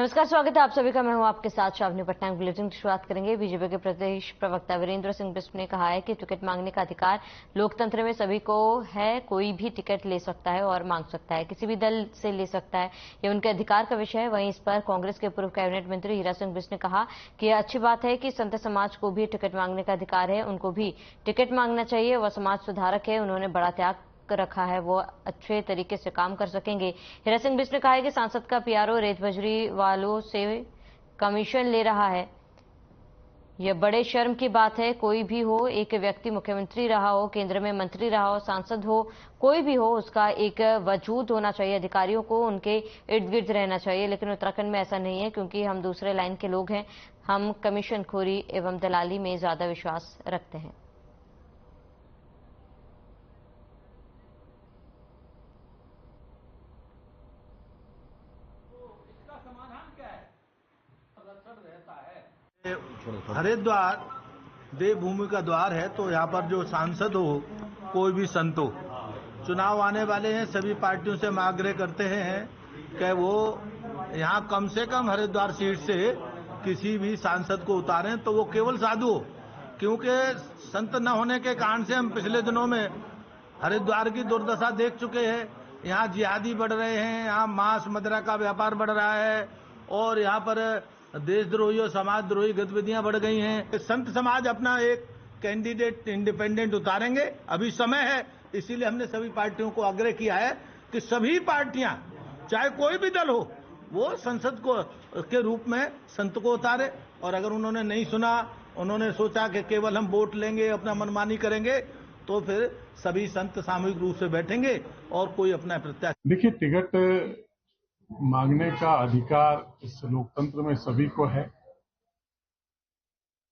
नमस्कार, स्वागत है आप सभी का। मैं हूं आपके साथ शावनी पटनायक। बुलेटिन की शुरुआत करेंगे। बीजेपी के प्रदेश प्रवक्ता वीरेंद्र सिंह बिष्ट ने कहा है कि टिकट मांगने का अधिकार लोकतंत्र में सभी को है। कोई भी टिकट ले सकता है और मांग सकता है, किसी भी दल से ले सकता है, यह उनके अधिकार का विषय है। वहीं इस पर कांग्रेस के पूर्व कैबिनेट मंत्री हीरा सिंह बिष्ट ने कहा कि यह अच्छी बात है कि संत समाज को भी टिकट मांगने का अधिकार है, उनको भी टिकट मांगना चाहिए। वह समाज सुधारक है, उन्होंने बड़ा त्याग रखा है, वो अच्छे तरीके से काम कर सकेंगे। हीरा सिंह बिष्ट ने कहा है कि सांसद का पीआरओ रेत बजरी वालों से कमीशन ले रहा है, यह बड़े शर्म की बात है। कोई भी हो, एक व्यक्ति मुख्यमंत्री रहा हो, केंद्र में मंत्री रहा हो, सांसद हो, कोई भी हो, उसका एक वजूद होना चाहिए। अधिकारियों को उनके इर्द गिर्द रहना चाहिए। लेकिन उत्तराखंड में ऐसा नहीं है, क्योंकि हम दूसरे लाइन के लोग हैं। हम कमीशनखोरी एवं दलाली में ज्यादा विश्वास रखते हैं। हरिद्वार देवभूमि का द्वार है, तो यहाँ पर जो सांसद हो, कोई भी संत हो, चुनाव आने वाले हैं, सभी पार्टियों से हम आग्रह करते हैं कि वो यहाँ कम से कम हरिद्वार सीट से किसी भी सांसद को उतारें, तो वो केवल साधु हो। क्योंकि संत न होने के कारण से हम पिछले दिनों में हरिद्वार की दुर्दशा देख चुके हैं। यहाँ जिहादी बढ़ रहे हैं, यहाँ मांस मदिरा का व्यापार बढ़ रहा है और यहाँ पर देशद्रोही और समाजद्रोही गतिविधियां बढ़ गई हैं। संत समाज अपना एक कैंडिडेट इंडिपेंडेंट उतारेंगे, अभी समय है। इसीलिए हमने सभी पार्टियों को आग्रह किया है कि सभी पार्टियां, चाहे कोई भी दल हो, वो संसद को के रूप में संत को उतारे। और अगर उन्होंने नहीं सुना, उन्होंने सोचा कि केवल हम वोट लेंगे, अपना मनमानी करेंगे, तो फिर सभी संत सामूहिक रूप से बैठेंगे और कोई अपना प्रत्याशी। देखिए, टिकट मांगने का अधिकार इस लोकतंत्र में सभी को है।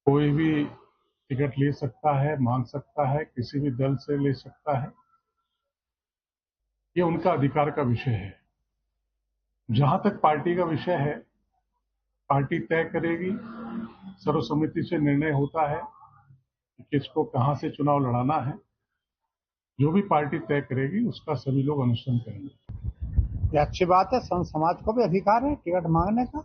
कोई भी टिकट ले सकता है, मांग सकता है, किसी भी दल से ले सकता है। ये उनका अधिकार का विषय है। जहां तक पार्टी का विषय है, पार्टी तय करेगी, सर्वसम्मति से निर्णय होता है कि किसको कहां से चुनाव लड़ाना है। जो भी पार्टी तय करेगी उसका सभी लोग अनुसरण करेंगे। ये अच्छी बात है। संत समाज को भी अधिकार है टिकट मांगने का,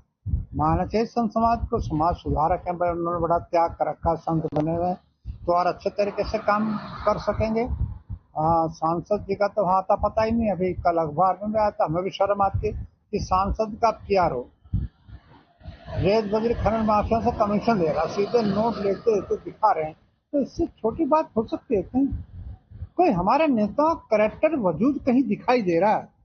मांगना चाहिए। संत समाज को समाज सुधारक है, उन्होंने बड़ा त्याग कर रखा, संत बने हुए तो और अच्छे तरीके से काम कर सकेंगे। सांसद जी का तो वहां था पता ही नहीं। अभी कल अखबार में आया था, हमें भी शर्म आती कि सांसद का पीआरओ रेत बजरी खनन माफिया से कमीशन ले रहा, सीधे नोट लेते दिखा रहे हैं। तो इससे छोटी बात हो सकती है कहीं? कोई हमारे नेता करेक्टर वजूद कहीं दिखाई दे रहा है?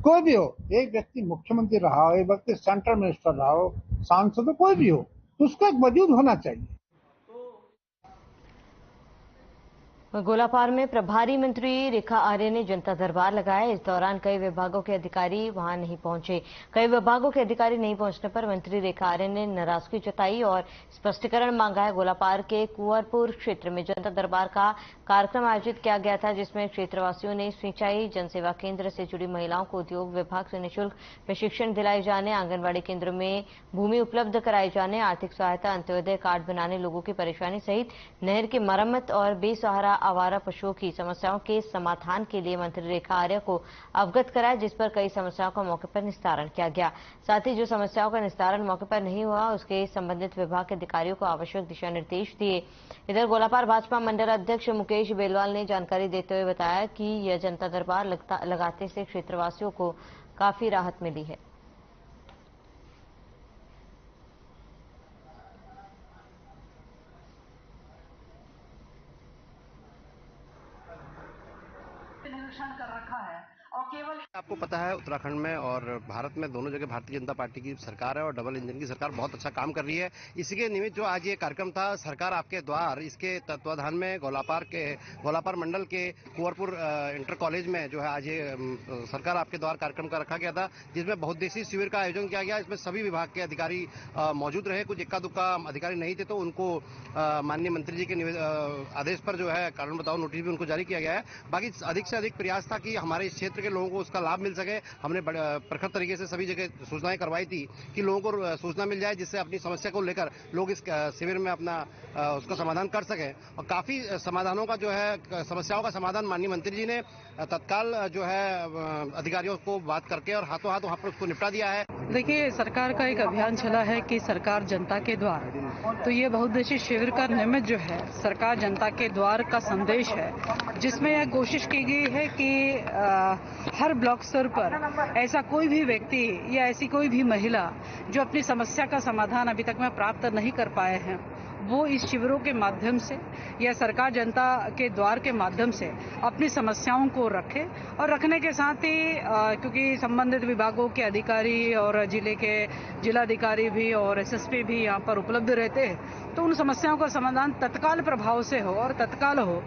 कोई भी हो, एक व्यक्ति मुख्यमंत्री रहा हो, एक व्यक्ति सेंट्रल मिनिस्टर रहा हो, सांसद हो, कोई भी हो, तो उसका एक वजूद होना चाहिए। गोलापार में प्रभारी मंत्री रेखा आर्य ने जनता दरबार लगाया। इस दौरान कई विभागों के अधिकारी वहां नहीं पहुंचे। कई विभागों के अधिकारी नहीं पहुंचने पर मंत्री रेखा आर्य ने नाराजगी जताई और स्पष्टीकरण मांगा है। गोलापार के कुंवरपुर क्षेत्र में जनता दरबार का कार्यक्रम आयोजित किया गया था, जिसमें क्षेत्रवासियों ने सिंचाई जनसेवा केंद्र से जुड़ी महिलाओं को उद्योग विभाग से निःशुल्क प्रशिक्षण दिलाए जाने, आंगनबाड़ी केंद्रों में भूमि उपलब्ध कराई जाने, आर्थिक सहायता, अंत्योदय कार्ड बनाने, लोगों की परेशानी सहित नहर की मरम्मत और बेसहारा आवारा पशुओं की समस्याओं के समाधान के लिए मंत्री रेखा आर्य को अवगत कराया, जिस पर कई समस्याओं का मौके पर निस्तारण किया गया। साथ ही जो समस्याओं का निस्तारण मौके पर नहीं हुआ, उसके संबंधित विभाग के अधिकारियों को आवश्यक दिशा निर्देश दिए। इधर गोलापार भाजपा मंडल अध्यक्ष मुकेश बेलवाल ने जानकारी देते हुए बताया कि यह जनता दरबार लगाते से क्षेत्रवासियों को काफी राहत मिली है। कर रखा है और केवल आपको पता है उत्तराखंड में और भारत में दोनों जगह भारतीय जनता पार्टी की सरकार है और डबल इंजन की सरकार बहुत अच्छा काम कर रही है। इसी के निमित्त जो आज ये कार्यक्रम था, सरकार आपके द्वार, इसके तत्वाधान में गोलापार मंडल के कुंवरपुर इंटर कॉलेज में जो है आज ये सरकार आपके द्वार कार्यक्रम का रखा गया था, जिसमें बहुउद्देशीय शिविर का आयोजन किया गया। इसमें सभी विभाग के अधिकारी मौजूद रहे। कुछ इक्का दुक्का अधिकारी नहीं थे, तो उनको माननीय मंत्री जी के आदेश पर जो है कारण बताओ नोटिस भी उनको जारी किया गया है। बाकी अधिक से अधिक प्रयास था कि हमारे इस क्षेत्र करके लोगों को उसका लाभ मिल सके। हमने प्रखर तरीके से सभी जगह सूचनाएं करवाई थी कि लोगों को सूचना मिल जाए, जिससे अपनी समस्या को लेकर लोग इस शिविर में अपना उसका समाधान कर सकें। और काफी समाधानों का जो है, समस्याओं का समाधान माननीय मंत्री जी ने तत्काल जो है अधिकारियों को बात करके और हाथों हाथ वहां पर उसको निपटा दिया है। देखिए, सरकार का एक अभियान चला है कि सरकार जनता के द्वार, तो ये बहुउद्देशीय शिविर का निमित्त जो है सरकार जनता के द्वार का संदेश है, जिसमें यह कोशिश की गई है कि हर ब्लॉक स्तर पर ऐसा कोई भी व्यक्ति या ऐसी कोई भी महिला जो अपनी समस्या का समाधान अभी तक में प्राप्त नहीं कर पाए हैं, वो इस शिविरों के माध्यम से या सरकार जनता के द्वार के माध्यम से अपनी समस्याओं को रखे और रखने के साथ ही क्योंकि संबंधित विभागों के अधिकारी और जिले के जिलाधिकारी भी और एसएसपी भी यहाँ पर उपलब्ध रहते हैं, तो उन समस्याओं का समाधान तत्काल प्रभाव से हो और तत्काल हो,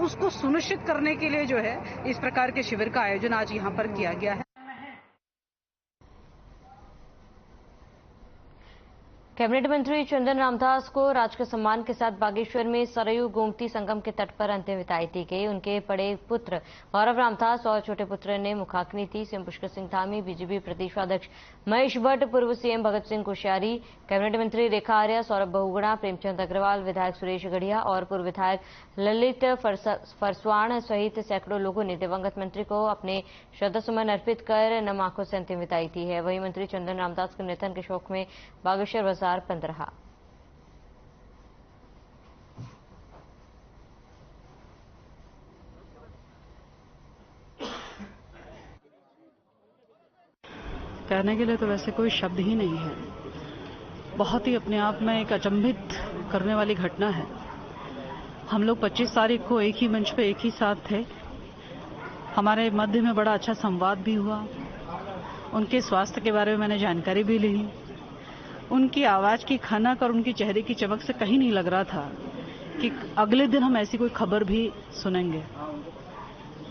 उसको सुनिश्चित करने के लिए जो है इस प्रकार के शिविर का आयोजन आज यहाँ पर किया गया है। कैबिनेट मंत्री चंदन रामदास को राजकीय सम्मान के साथ बागेश्वर में सरयू गोमती संगम के तट पर अंतिम विदाई दी गई। उनके बड़े पुत्र गौरव रामदास और छोटे पुत्र ने मुखाग्नि दी। सीएम पुष्कर सिंह धामी, बीजेपी प्रदेश अध्यक्ष महेश भट्ट, पूर्व सीएम भगत सिंह कोश्यारी, कैबिनेट मंत्री रेखा आर्या, सौरभ बहुगुणा, प्रेमचंद अग्रवाल, विधायक सुरेश गढ़िया और पूर्व विधायक ललित फरसवाण सहित सैकड़ों लोगों ने दिवंगत मंत्री को अपने श्रद्धासुमन अर्पित कर नम आंखों से अंतिम विदाई दी है। वहीं मंत्री चंदन रामदास के निधन के शोक में बागेश्वर बाजार बंद रहा। कहने के लिए तो वैसे कोई शब्द ही नहीं है। बहुत ही अपने आप में एक अचंभित करने वाली घटना है। हम लोग 25 तारीख को एक ही मंच पे एक ही साथ थे। हमारे मध्य में बड़ा अच्छा संवाद भी हुआ। उनके स्वास्थ्य के बारे में मैंने जानकारी भी ली। उनकी आवाज की खनक और उनकी चेहरे की चमक से कहीं नहीं लग रहा था कि अगले दिन हम ऐसी कोई खबर भी सुनेंगे।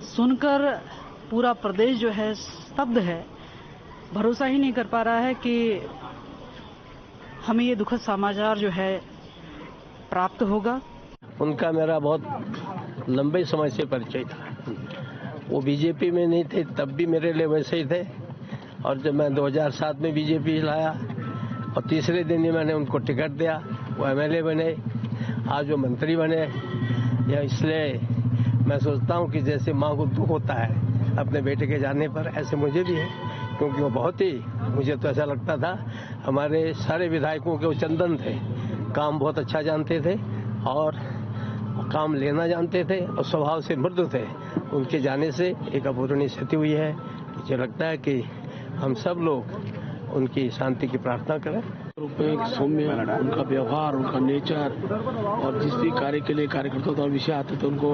सुनकर पूरा प्रदेश जो है स्तब्ध है, भरोसा ही नहीं कर पा रहा है कि हमें ये दुखद समाचार जो है प्राप्त होगा। उनका मेरा बहुत लंबे समय से परिचय था। वो बीजेपी में नहीं थे तब भी मेरे लिए वैसे ही थे, और जब मैं 2007 में बीजेपी लाया और तीसरे दिन ही मैंने उनको टिकट दिया, वो एमएलए बने, आज वो मंत्री बने। या इसलिए मैं सोचता हूँ कि जैसे माँ को दुख होता है अपने बेटे के जाने पर, ऐसे मुझे भी है, क्योंकि वो बहुत ही, मुझे तो ऐसा लगता था हमारे सारे विधायकों के वो चंदन थे। काम बहुत अच्छा जानते थे और काम लेना जानते थे और स्वभाव से मृदु थे। उनके जाने से एक अपूरणीय क्षति हुई है। मुझे लगता है कि हम सब लोग उनकी शांति की प्रार्थना करें। एक सौम्य उनका व्यवहार, उनका नेचर, और जिस भी कार्य के लिए कार्यकर्ताओं का विषय आते थे उनको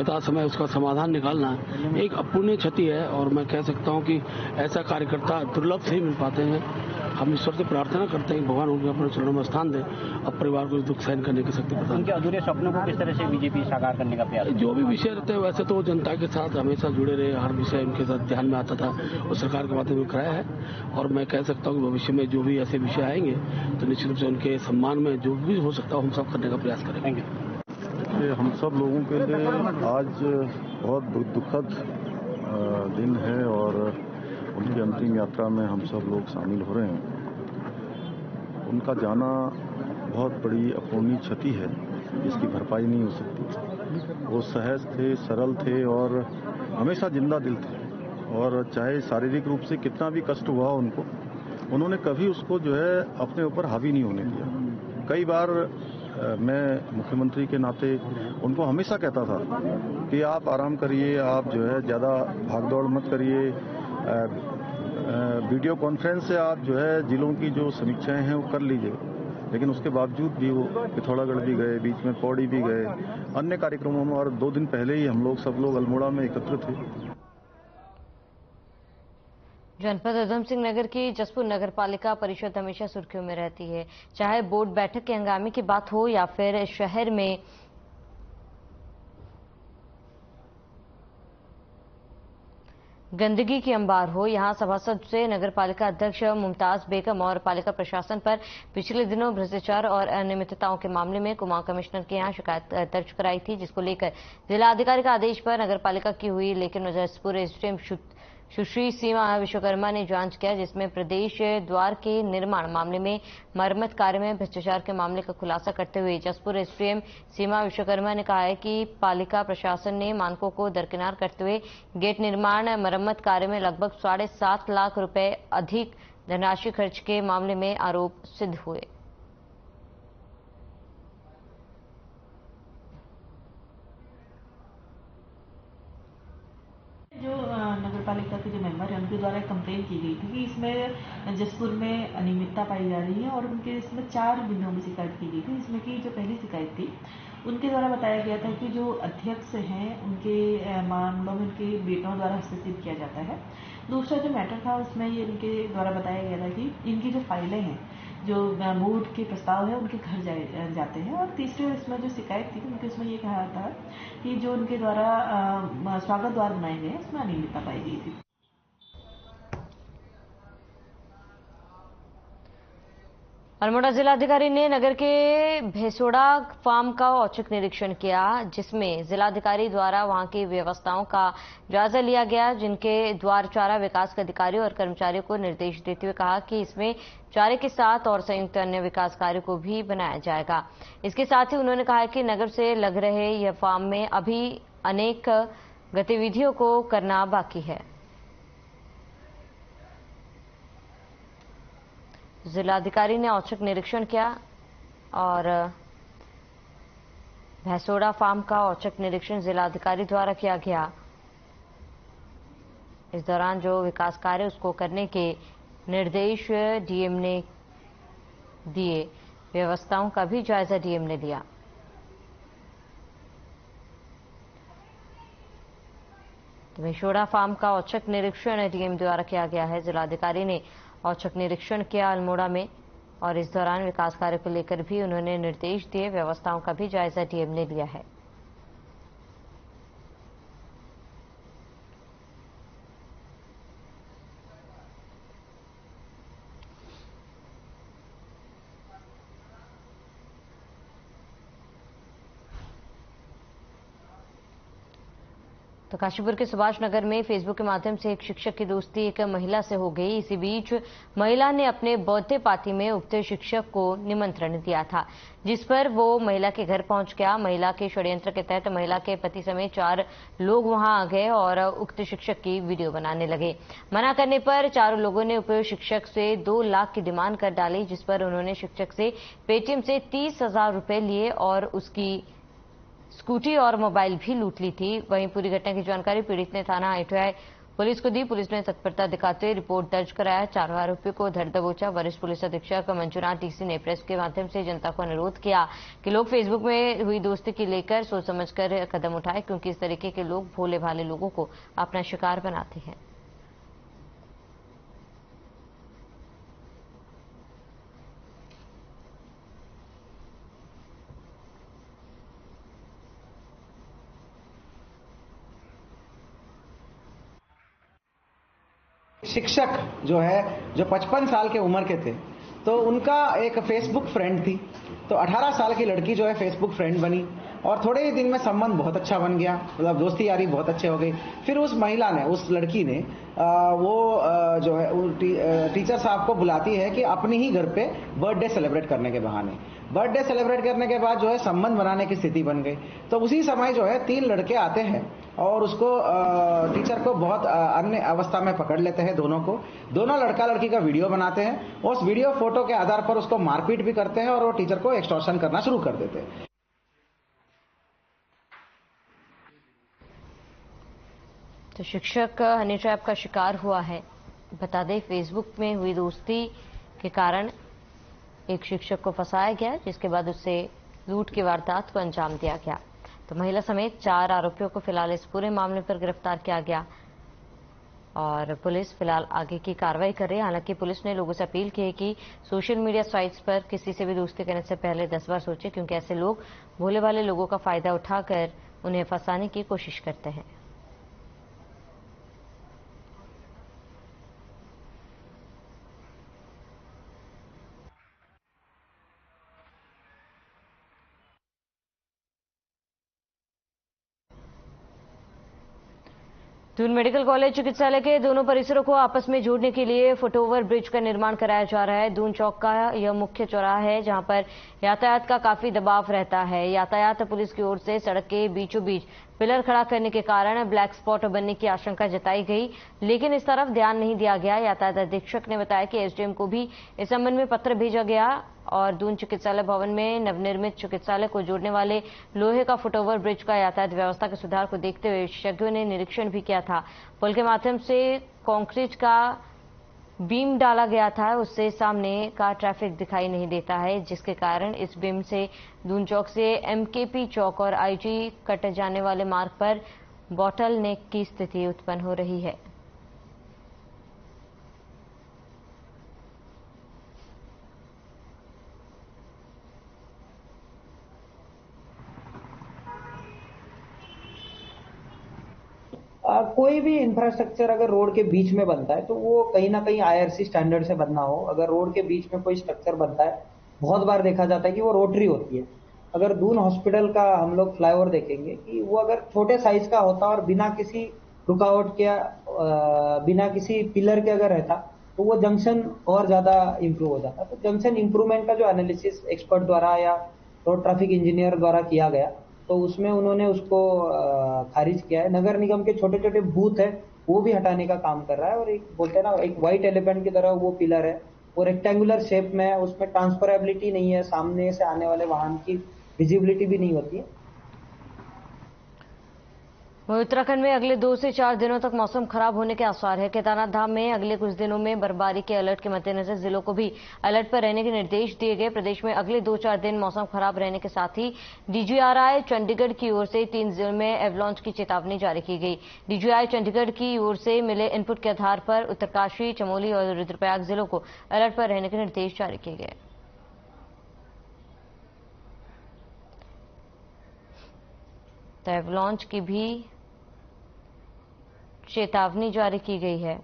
यथा समय उसका समाधान निकालना एक अपूर्णीय क्षति है। और मैं कह सकता हूं कि ऐसा कार्यकर्ता दुर्लभ से ही मिल पाते हैं। हम ईश्वर से प्रार्थना करते हैं कि भगवान उनको अपने चरणों में स्थान दे और परिवार को दुख सहन करने की शक्ति प्रदान। उनके अधूरे सपनों को किस तरह से बीजेपी साकार करने का प्रयास? जो भी विषय रहते हैं वैसे तो जनता के साथ हमेशा जुड़े रहे, हर विषय उनके साथ ध्यान में आता था और सरकार के माध्यम से कराया है। और मैं कह सकता हूँ कि भविष्य में जो भी ऐसे विषय आएंगे तो निश्चित रूप से उनके सम्मान में जो भी हो सकता है हम सब करने का प्रयास करेंगे। हम सब लोगों के लिए आज बहुत दुखद दिन है और उनकी अंतिम यात्रा में हम सब लोग शामिल हो रहे हैं। उनका जाना बहुत बड़ी अपूर्णीय क्षति है जिसकी भरपाई नहीं हो सकती। वो सहज थे, सरल थे और हमेशा जिंदा दिल थे, और चाहे शारीरिक रूप से कितना भी कष्ट हुआ उनको, उन्होंने कभी उसको जो है अपने ऊपर हावी नहीं होने दिया। कई बार मैं मुख्यमंत्री के नाते उनको हमेशा कहता था कि आप आराम करिए, आप जो है ज़्यादा भागदौड़ मत करिए, वीडियो कॉन्फ्रेंस से आप जो है जिलों की जो समीक्षाएं हैं वो कर लीजिए। लेकिन उसके बावजूद भी वो पिथौरागढ़ भी गए, बीच में पौड़ी भी गए, अन्य कार्यक्रमों में, और 2 दिन पहले ही हम लोग सब लोग अल्मोड़ा में एकत्र थे। जनपद उधम सिंह नगर की जसपुर नगर पालिका परिषद हमेशा सुर्खियों में रहती है, चाहे बोर्ड बैठक के हंगामे की बात हो या फिर शहर में गंदगी की अंबार हो। यहां सभासद से नगर पालिका अध्यक्ष मुमताज बेगम और पालिका प्रशासन पर पिछले दिनों भ्रष्टाचार और अनियमितताओं के मामले में कुमाऊं कमिश्नर के यहां शिकायत दर्ज कराई थी, जिसको लेकर जिला अधिकारी का आदेश पर नगर पालिका की हुई, लेकिन जसपुर एसडीएम सुश्री सीमा विश्वकर्मा ने जांच किया, जिसमें प्रदेश द्वार के निर्माण मामले में मरम्मत कार्य में भ्रष्टाचार के मामले का खुलासा करते हुए जसपुर एसडीएम सीमा विश्वकर्मा ने कहा है कि पालिका प्रशासन ने मानकों को दरकिनार करते हुए गेट निर्माण मरम्मत कार्य में लगभग 7.5 लाख रुपए अधिक धनराशि खर्च के मामले में आरोप सिद्ध हुए। जो नगर पालिका के जो मेंबर हैं उनके द्वारा कंप्लेन की गई थी कि इसमें जसपुर में अनियमितता पाई जा रही है और उनके इसमें 4 बिंदुओं में शिकायत की गई थी। इसमें की जो पहली शिकायत थी उनके द्वारा बताया गया था कि जो अध्यक्ष हैं उनके मामलों में उनके बेटों द्वारा हस्तक्षेप किया जाता है। दूसरा जो मैटर था उसमें ये इनके द्वारा बताया गया था कि इनकी जो फाइलें हैं, जो बोर्ड के प्रस्ताव है उनके घर जाते हैं। और तीसरे इसमें जो शिकायत थी उनके उसमें ये कहा था कि जो उनके द्वारा स्वागत द्वार बनाए गए उसमें अनियमितता पाई गई थी। अल्मोड़ा जिलाधिकारी ने नगर के भेसोड़ा फार्म का औचक निरीक्षण किया, जिसमें जिलाधिकारी द्वारा वहां की व्यवस्थाओं का जायजा लिया गया, जिनके द्वार चारा विकास के अधिकारियों और कर्मचारियों को निर्देश देते हुए कहा कि इसमें चारे के साथ और संयुक्त अन्य विकास कार्य को भी बनाया जाएगा। इसके साथ ही उन्होंने कहा कि नगर से लग रहे यह फार्म में अभी अनेक गतिविधियों को करना बाकी है। जिलाधिकारी ने औचक निरीक्षण किया और भैंसोड़ा फार्म का औचक निरीक्षण जिलाधिकारी द्वारा किया गया। इस दौरान जो विकास कार्य उसको करने के निर्देश डीएम ने दिए, व्यवस्थाओं का भी जायजा डीएम ने लिया। तो भैंसोड़ा फार्म का औचक निरीक्षण डीएम द्वारा किया गया है। जिलाधिकारी ने औचक निरीक्षण किया अल्मोड़ा में और इस दौरान विकास कार्य को लेकर भी उन्होंने निर्देश दिए, व्यवस्थाओं का भी जायजा डीएम ने लिया है। तो काशीपुर के सुभाष नगर में फेसबुक के माध्यम से एक शिक्षक की दोस्ती एक महिला से हो गई। इसी बीच महिला ने अपने बर्थडे पार्टी में उक्त शिक्षक को निमंत्रण दिया था, जिस पर वो महिला के घर पहुंच गया। महिला के षड्यंत्र के तहत महिला के पति समेत 4 लोग वहां आ गए और उक्त शिक्षक की वीडियो बनाने लगे। मना करने पर चारों लोगों ने उपयुक्त शिक्षक से 2 लाख की डिमांड कर डाली, जिस पर उन्होंने शिक्षक से पेटीएम से 30,000 रुपए लिए और उसकी स्कूटी और मोबाइल भी लूट ली थी। वहीं पूरी घटना की जानकारी पीड़ित ने थाना ITI पुलिस को दी। पुलिस ने तत्परता दिखाते हुए रिपोर्ट दर्ज कराया। 4 आरोपियों को धर दबोचा। वरिष्ठ पुलिस अधीक्षक मंजुनाथ DC ने प्रेस के माध्यम से जनता को अनुरोध किया कि लोग फेसबुक में हुई दोस्ती की लेकर सोच समझकर कदम उठाएं, क्योंकि इस तरीके के लोग भोले भाले लोगों को अपना शिकार बनाते हैं। शिक्षक जो है जो 55 साल के उम्र के थे, तो उनका एक फेसबुक फ्रेंड थी। तो 18 साल की लड़की जो है फेसबुक फ्रेंड बनी और थोड़े ही दिन में संबंध बहुत अच्छा बन गया, मतलब दोस्ती यारी बहुत अच्छे हो गई। फिर उस महिला ने, उस लड़की ने जो है टीचर साहब को बुलाती है कि अपनी ही घर पे बर्थडे सेलिब्रेट करने के बहाने। बर्थडे सेलिब्रेट करने के बाद जो है संबंध बनाने की स्थिति बन गई। तो उसी समय जो है 3 लड़के आते हैं और उसको टीचर को बहुत अन्य अवस्था में पकड़ लेते हैं। दोनों लड़का लड़की का वीडियो बनाते हैं। उस वीडियो फोटो के आधार पर उसको मारपीट भी करते हैं और वो टीचर को एक्सटॉर्शन करना शुरू कर देते हैं। तो शिक्षक हनी ट्रैप का शिकार हुआ है। बता दें, फेसबुक में हुई दोस्ती के कारण एक शिक्षक को फंसाया गया, जिसके बाद उससे लूट की वारदात को अंजाम दिया गया। तो महिला समेत 4 आरोपियों को फिलहाल इस पूरे मामले पर गिरफ्तार किया गया और पुलिस फिलहाल आगे की कार्रवाई कर रही है। हालांकि पुलिस ने लोगों से अपील की है कि सोशल मीडिया साइट्स पर किसी से भी दोस्ती करने से पहले 10 बार सोचें, क्योंकि ऐसे लोग भोले भाले लोगों का फायदा उठाकर उन्हें फंसाने की कोशिश करते हैं। दून मेडिकल कॉलेज चिकित्सालय के दोनों परिसरों को आपस में जोड़ने के लिए फुटओवर ब्रिज का निर्माण कराया जा रहा है। दून चौक का यह मुख्य चौराहा है जहां पर यातायात का काफी दबाव रहता है। यातायात पुलिस की ओर से सड़क के बीचों बीच पिलर खड़ा करने के कारण ब्लैक स्पॉट बनने की आशंका जताई गई, लेकिन इस तरफ ध्यान नहीं दिया गया। यातायात अधीक्षक ने बताया कि एसडीएम को भी इस संबंध में पत्र भेजा गया और दून चिकित्सालय भवन में नवनिर्मित चिकित्सालय को जोड़ने वाले लोहे का फुटओवर ब्रिज का यातायात व्यवस्था के सुधार को देखते हुए विशेषज्ञों ने निरीक्षण भी किया था। पुल के माध्यम से कंक्रीट का बीम डाला गया था, उससे सामने का ट्रैफिक दिखाई नहीं देता है, जिसके कारण इस बीम से दून चौक से एमकेपी चौक और आईजी कट जाने वाले मार्ग पर बॉटल नेक की स्थिति उत्पन्न हो रही है। कोई भी इंफ्रास्ट्रक्चर अगर रोड के बीच में बनता है तो वो कहीं ना कहीं आईआरसी स्टैंडर्ड से बनना हो। अगर रोड के बीच में कोई स्ट्रक्चर बनता है, बहुत बार देखा जाता है कि वो रोटरी होती है। अगर दून हॉस्पिटल का हम लोग फ्लाईओवर देखेंगे कि वो अगर छोटे साइज का होता और बिना किसी रुकावट के बिना किसी पिलर के अगर रहता तो वो जंक्शन और ज्यादा इंप्रूव हो जाता। तो जंक्शन इंप्रूवमेंट का जो एनालिसिस एक्सपर्ट द्वारा या रोड ट्रैफिक इंजीनियर द्वारा किया गया तो उसमें उन्होंने उसको खारिज किया है। नगर निगम के छोटे छोटे बूथ है वो भी हटाने का काम कर रहा है और एक बोलते हैं ना एक व्हाइट एलिफेंट की तरह वो पिलर है, वो रेक्टेंगुलर शेप में है, उसमें ट्रांसफरेबिलिटी नहीं है, सामने से आने वाले वाहन की विजिबिलिटी भी नहीं होती है। उत्तराखंड में अगले 2 से 4 दिनों तक मौसम खराब होने के आसार है। केदारनाथ धाम में अगले कुछ दिनों में बर्फबारी के अलर्ट के मद्देनजर जिलों को भी अलर्ट पर रहने के निर्देश दिए गए। प्रदेश में अगले 2-4 दिन मौसम खराब रहने के साथ ही डीजीआरआई चंडीगढ़ की ओर से 3 जिलों में एवलांच की चेतावनी जारी की गई। डीजीआई चंडीगढ़ की ओर से मिले इनपुट के आधार पर उत्तरकाशी, चमोली और रुद्रप्रयाग जिलों को अलर्ट पर रहने के निर्देश जारी किए गए। तो एवलांच की भी चेतावनी जारी की गई है।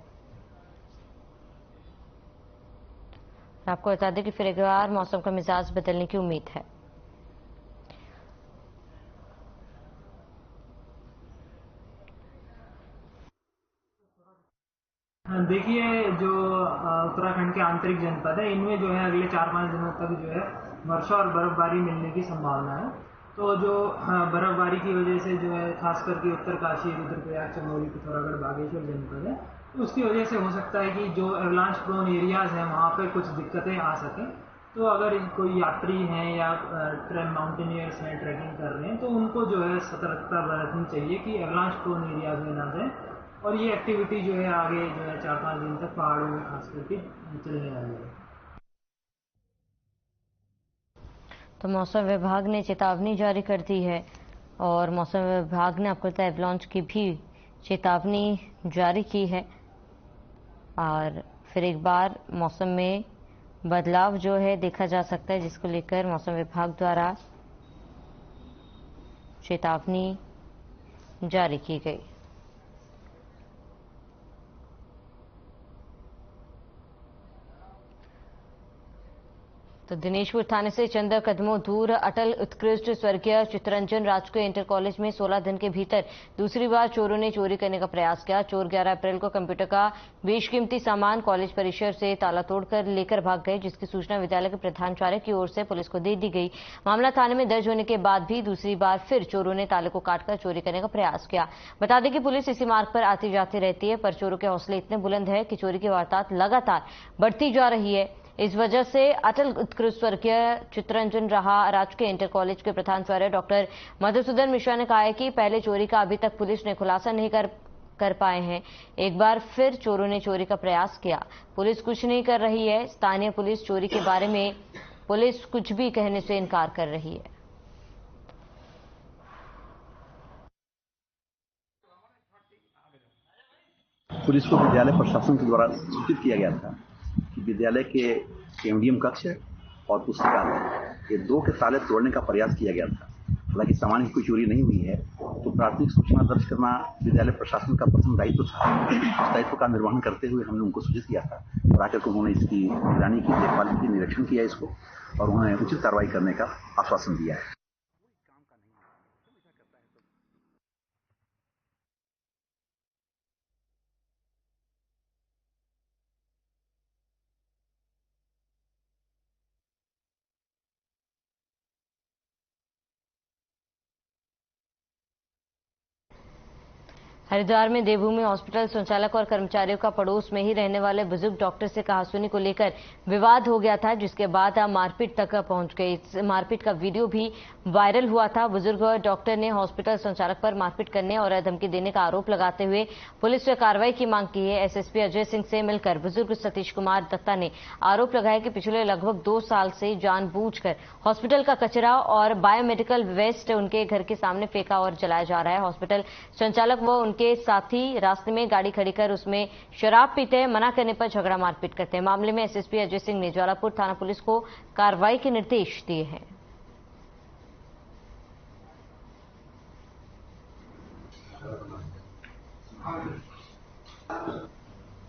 आपको बता दें कि फिर एक बार मौसम का मिजाज बदलने की उम्मीद है। देखिए, जो उत्तराखंड के आंतरिक जनपद है इनमें जो है अगले 4-5 दिनों तक जो है वर्षा और बर्फबारी मिलने की संभावना है। तो जो बर्फबारी की वजह से जो है खास करके उत्तरकाशी, रुद्रप्रयाग, चमोली, पिथौरागढ़, बागेश्वर जनपद है, तो उसकी वजह से हो सकता है कि जो एवलांच प्रोन एरियाज हैं वहाँ पर कुछ दिक्कतें आ सकें। तो अगर कोई यात्री हैं या माउंटेनियर्स हैं, ट्रैकिंग कर रहे हैं, तो उनको जो है सतर्कता बरतनी चाहिए कि एवलांच प्रोन एरियाज में ना जाए और ये एक्टिविटी जो है आगे जो है 4-5 दिन तक पहाड़ों में खास करके चलने वाली है। तो मौसम विभाग ने चेतावनी जारी कर दी है और मौसम विभाग ने आपको बताया एवलांच की भी चेतावनी जारी की है। और फिर एक बार मौसम में बदलाव जो है देखा जा सकता है, जिसको लेकर मौसम विभाग द्वारा चेतावनी जारी की गई। तो दिनेशपुर थाने से चंद कदमों दूर अटल उत्कृष्ट स्वर्गीय चित्तरंजन राजकीय इंटर कॉलेज में 16 दिन के भीतर दूसरी बार चोरों ने चोरी करने का प्रयास किया। चोर 11 अप्रैल को कंप्यूटर का बेशकीमती सामान कॉलेज परिसर से ताला तोड़कर लेकर भाग गए, जिसकी सूचना विद्यालय के प्रधानाचार्य की ओर से पुलिस को दे दी गई। मामला थाने में दर्ज होने के बाद भी दूसरी बार फिर चोरों ने ताले को काटकर चोरी करने का प्रयास किया। बता दें कि पुलिस इसी मार्ग पर आती जाती रहती है, पर चोरों के हौसले इतने बुलंद है कि चोरी की वारदात लगातार बढ़ती जा रही है। इस वजह से अटल उत्कृष्ट स्वर्गीय चित्तरंजन रहा राजकीय इंटर कॉलेज के प्रधानाचार्य डॉक्टर मधुसूदन मिश्रा ने कहा है कि पहले चोरी का अभी तक पुलिस ने खुलासा नहीं कर पाए हैं। एक बार फिर चोरों ने चोरी का प्रयास किया। पुलिस कुछ नहीं कर रही है। स्थानीय पुलिस चोरी के बारे में पुलिस कुछ भी कहने से इनकार कर रही है। पुलिस को विद्यालय प्रशासन के द्वारा सूचित किया गया था कि विद्यालय के एमडीएम कक्ष और पुस्तकालय ये 2 के ताले तोड़ने का प्रयास किया गया था। हालांकि सामान की कोई चोरी नहीं हुई है, तो प्राथमिक सूचना दर्ज करना विद्यालय प्रशासन का प्रथम दायित्व था। उस दायित्व का निर्वहन करते हुए हमने उनको सूचित किया था और आकर के उन्होंने इसकी निगरानी की, देखभाल की, निरीक्षण किया इसको और उन्होंने उचित कार्रवाई करने का आश्वासन दिया है। हरिद्वार में देवभूमि हॉस्पिटल संचालक और कर्मचारियों का पड़ोस में ही रहने वाले बुजुर्ग डॉक्टर से कहासुनी को लेकर विवाद हो गया था, जिसके बाद मारपीट तक पहुंच गई। इस मारपीट का वीडियो भी वायरल हुआ था। बुजुर्ग डॉक्टर ने हॉस्पिटल संचालक पर मारपीट करने और धमकी देने का आरोप लगाते हुए पुलिस से कार्रवाई की मांग की है। एसएसपी अजय सिंह से मिलकर बुजुर्ग सतीश कुमार दत्ता ने आरोप लगाया कि पिछले लगभग 2 साल से जानबूझकर हॉस्पिटल का कचरा और बायोमेडिकल वेस्ट उनके घर के सामने फेंका और जलाया जा रहा है। हॉस्पिटल संचालक व उनके साथी रास्ते में गाड़ी खड़ी कर उसमें शराब पीते हैं, मना करने पर झगड़ा मारपीट करते हैं। मामले में एसएसपी अजय सिंह ने ज्वालापुर थाना पुलिस को कार्रवाई के निर्देश दिए हैं।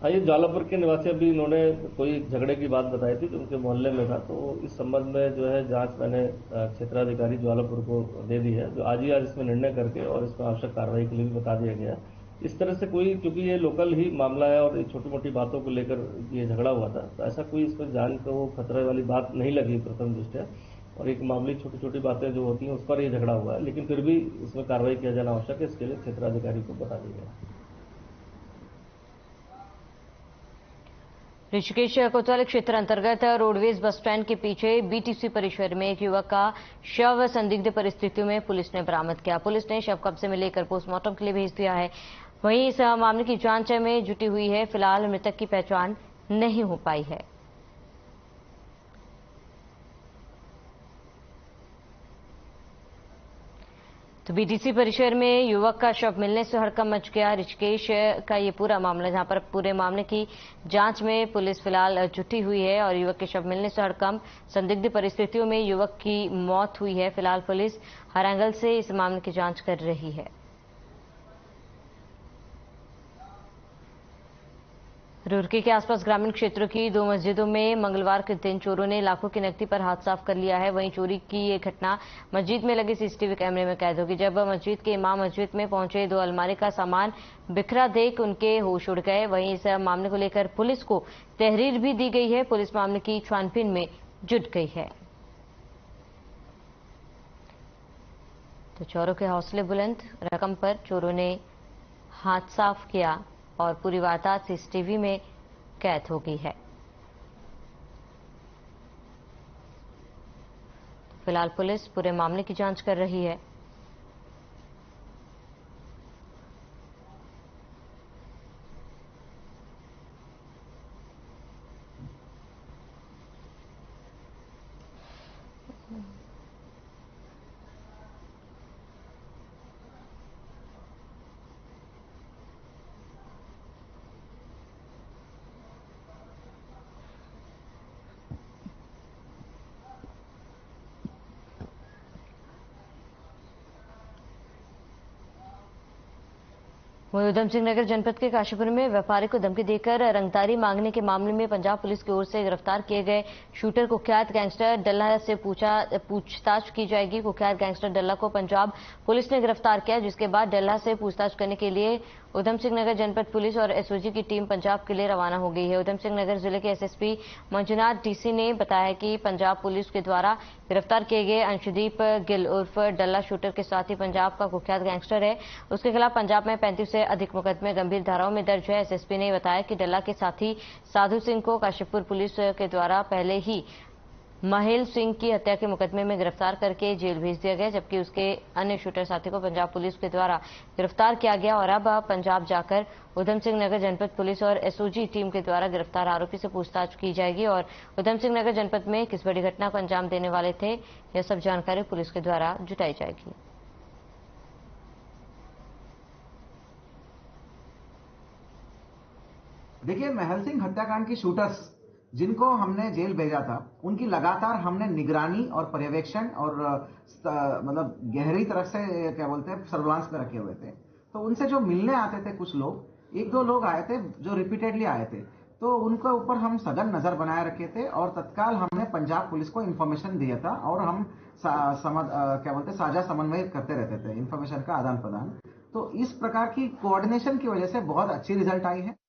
ये ज्वालापुर के निवासी अभी इन्होंने कोई झगड़े की बात बताई थी जो उनके मोहल्ले में था, तो इस संबंध में जो है जांच मैंने क्षेत्राधिकारी ज्वालापुर को दे दी है, जो आज इसमें निर्णय करके और इसमें आवश्यक कार्रवाई के लिए भी बता दिया गया। इस तरह से कोई, क्योंकि ये लोकल ही मामला है और छोटी मोटी बातों को लेकर ये झगड़ा हुआ था, तो ऐसा कोई इसमें जान को खतरे वाली बात नहीं लगी प्रथम दृष्टया, और एक मामूली छोटी छोटी बातें जो होती हैं उस पर ये झगड़ा हुआ है, लेकिन फिर भी इसमें कार्रवाई किया जाना आवश्यक है, इसके लिए क्षेत्राधिकारी को बता दिया गया। ऋषिकेश कोतवाली क्षेत्र अंतर्गत रोडवेज बस स्टैंड के पीछे बीटीसी परिसर में एक युवक का शव संदिग्ध परिस्थितियों में पुलिस ने बरामद किया। पुलिस ने शव कब्जे में लेकर पोस्टमार्टम के लिए भेज दिया है। वहीं इस मामले की जांच में जुटी हुई है। फिलहाल मृतक की पहचान नहीं हो पाई है। तो बीटीसी परिसर में युवक का शव मिलने से हड़कंप मच गया। ऋषिकेश का ये पूरा मामला, जहां पर पूरे मामले की जांच में पुलिस फिलहाल जुटी हुई है और युवक के शव मिलने से हड़कंप, संदिग्ध परिस्थितियों में युवक की मौत हुई है। फिलहाल पुलिस हर एंगल से इस मामले की जांच कर रही है। रुड़की के आसपास ग्रामीण क्षेत्रों की 2 मस्जिदों में मंगलवार के दिन चोरों ने लाखों की नकदी पर हाथ साफ कर लिया है। वहीं चोरी की ये घटना मस्जिद में लगे सीसीटीवी कैमरे में कैद होगी। जब मस्जिद के इमाम मस्जिद में पहुंचे 2 अलमारी का सामान बिखरा देख उनके होश उड़ गए। वहीं इस मामले को लेकर पुलिस को तहरीर भी दी गई है। पुलिस मामले की छानबीन में जुट गई है। तो चोरों के हौसले बुलंद, रकम पर चोरों ने हाथ साफ किया और पूरी वारदात सीसीटीवी में कैद हो गई है। फिलहाल पुलिस पूरे मामले की जांच कर रही है। वहीं उधम सिंह नगर जनपद के काशीपुर में व्यापारी को धमकी देकर रंगदारी मांगने के मामले में पंजाब पुलिस की ओर से गिरफ्तार किए गए शूटर कुख्यात गैंगस्टर डल्ला से पूछताछ की जाएगी। कुख्यात गैंगस्टर डल्ला को पंजाब पुलिस ने गिरफ्तार किया, जिसके बाद डल्ला से पूछताछ करने के लिए उधम सिंह नगर जनपद पुलिस और एसओजी की टीम पंजाब के लिए रवाना हो गई है। उधम सिंह नगर जिले के एसएसपी मंजुनाथ डीसी ने बताया कि पंजाब पुलिस के द्वारा गिरफ्तार किए गए अंशदीप गिल उर्फ डल्ला शूटर के साथ ही पंजाब का कुख्यात गैंगस्टर है। उसके खिलाफ पंजाब में 35 से अधिक मुकदमे गंभीर धाराओं में दर्ज है। एसएसपी ने बताया कि डल्ला के साथी साधु सिंह को काशीपुर पुलिस के द्वारा पहले ही महेल सिंह की हत्या के मुकदमे में गिरफ्तार करके जेल भेज दिया गया, जबकि उसके अन्य शूटर साथी को पंजाब पुलिस के द्वारा गिरफ्तार किया गया और अब पंजाब जाकर उधम सिंह नगर जनपद पुलिस और एसओजी टीम के द्वारा गिरफ्तार आरोपी से पूछताछ की जाएगी और उधम सिंह नगर जनपद में किस बड़ी घटना को अंजाम देने वाले थे, यह सब जानकारी पुलिस के द्वारा जुटाई जाएगी। देखिए, महल सिंह हत्याकांड की शूटर्स जिनको हमने जेल भेजा था, उनकी लगातार हमने निगरानी और पर्यवेक्षण और मतलब गहरी तरह से क्या बोलते हैं सर्विलांस में रखे हुए थे। तो उनसे जो मिलने आते थे कुछ लोग, 1-2 लोग आए थे जो रिपीटेडली आए थे, तो उनके ऊपर हम सघन नजर बनाए रखे थे और तत्काल हमने पंजाब पुलिस को इन्फॉर्मेशन दिया था और हम क्या बोलते साझा समन्वय करते रहते थे, इन्फॉर्मेशन का आदान प्रदान। तो इस प्रकार की कोऑर्डिनेशन की वजह से बहुत अच्छी रिजल्ट आई है।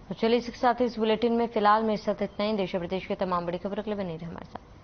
तो चलिए इसके साथ इस बुलेटिन में फिलहाल मेरे साथ इतना ही। देश और प्रदेश के तमाम बड़ी खबरों के लिए बने रहिए हमारे साथ।